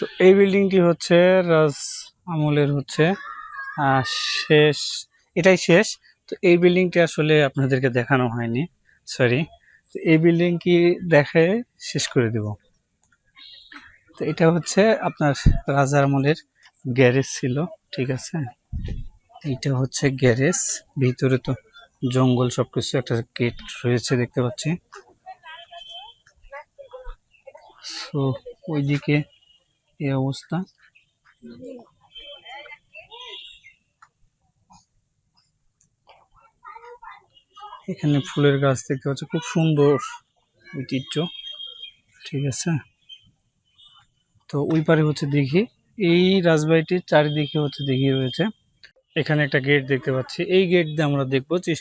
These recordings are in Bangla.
তো এই বিল্ডিংটি হচ্ছে রাজ আমলের হচ্ছে শেষ, এটাই শেষ। তো এই বিল্ডিংটি আসলে আপনাদেরকে দেখানো হয়নি, সরি। তো এই বিল্ডিংটি দেখে শেষ করে দেব। তো এটা হচ্ছে আপনার রাজার আমলের গ্যারেজ ছিল, ঠিক আছে। এইটা হচ্ছে গ্যারেজ, ভিতরে তো জঙ্গল সবকিছু, একটা গেট রয়েছে দেখতে পাচ্ছি। তো ওইদিকে এই অবস্থা। এখানে ফুলের গাছ দেখতে পাচ্ছি, খুব সুন্দর ঐতিহ্য, ঠিক আছে। তো ওই পারে হচ্ছে দিঘি, এই রাজবাড়িটির চারিদিকে হচ্ছে দিঘি রয়েছে। এখানে একটা গেট দেখতে পাচ্ছি, এই গেট দিয়ে আমরা দেখবো যে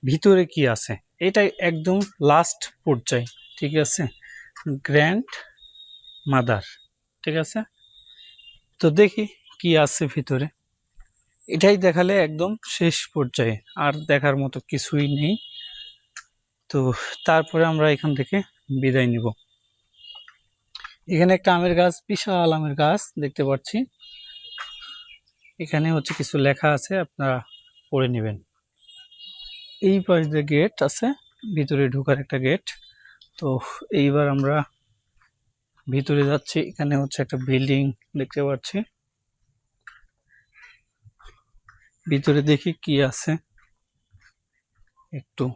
ভিতরে কি আছে। এটাই একদম লাস্ট পর্যায়ে, ঠিক আছে, গ্র্যান্ড মাদার, ঠিক আছে। তো দেখি কি আছে ভিতরে, এটাই দেখালে একদম শেষ পর্যায়ে, আর দেখার মতো কিছুই নেই। তো তারপরে আমরা এখান থেকে বিদায় নিব। এখানে একটা আমের গাছ, বিশাল আমের গাছ দেখতে পাচ্ছি। এখানে হচ্ছে কিছু লেখা আছে, আপনারা পড়ে নেবেন। এই পাশ দিয়ে গেট আছে, ভিতরে ঢোকার একটা গেট। তো এইবার আমরা ভিতরে যাচ্ছি। এখানে হচ্ছে একটা বিল্ডিং দেখতে পাচ্ছি, ভিতরে দেখি কি আছে একটু।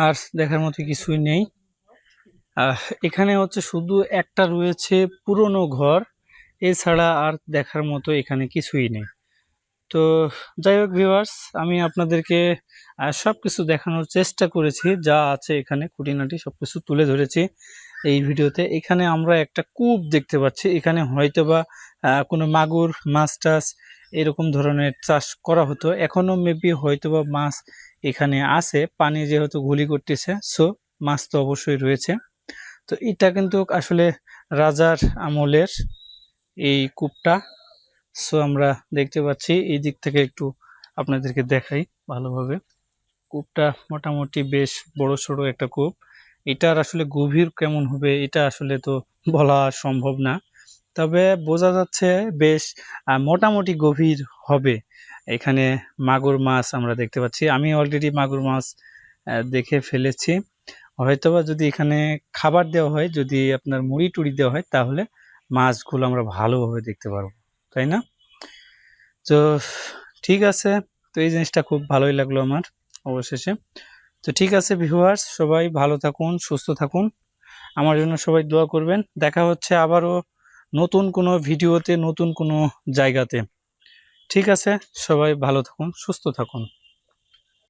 আর দেখার মতো কিছুই নেই। এখানে হচ্ছে শুধু একটা রয়েছে পুরনো ঘর, এছাড়া আর দেখার মতো এখানে কিছুই নেই। তো যাই হোক ভিউয়ার্স, আমি আপনাদেরকে সব কিছু দেখানোর চেষ্টা করেছি, যা আছে এখানে খুঁটিনাটি সব কিছু তুলে ধরেছি এই ভিডিওতে। এখানে আমরা একটা কূপ দেখতে পাচ্ছি, এখানে হয়তোবা কোনো মাগুর মাছ টাছ এরকম ধরনের চাষ করা হতো। এখনো মেবি হয়তোবা মাছ এখানে আছে, পানি যেহেতু গুলি করতেছে, সো মাছ তো অবশ্যই রয়েছে। তো এটা কিন্তু আসলে রাজার আমলের এই কূপটা। সো আমরা দেখতে পাচ্ছি, এই দিক থেকে একটু আপনাদেরকে দেখাই ভালোভাবে। কূপটা মোটামুটি বেশ বড় সড়ো একটা কূপ। এটার আসলে গভীর কেমন হবে এটা আসলে তো বলা সম্ভব না, তবে বোঝা যাচ্ছে বেশ মোটামুটি গভীর হবে। এখানে মাগুর মাছ আমরা দেখতে পাচ্ছি, আমি অলরেডি মাগুর মাছ দেখে ফেলেছি। হয়তোবা যদি এখানে খাবার দেওয়া হয়, যদি আপনার মুড়ি টুড়ি দেওয়া হয়, তাহলে মাছগুলো আমরা ভালোভাবে দেখতে পারবো, তাই না? তো ঠিক আছে, তো এই জিনিসটা খুব ভালোই লাগলো আমার অবশেষে। তো ঠিক আছে ভিউয়ার্স, সবাই ভালো থাকুন, সুস্থ থাকুন, আমার জন্য সবাই দোয়া করবেন। দেখা হচ্ছে আবারও নতুন কোনো ভিডিওতে, নতুন কোনো জায়গাতে। ঠিক আছে, সবাই ভালো থাকুন, সুস্থ থাকুন।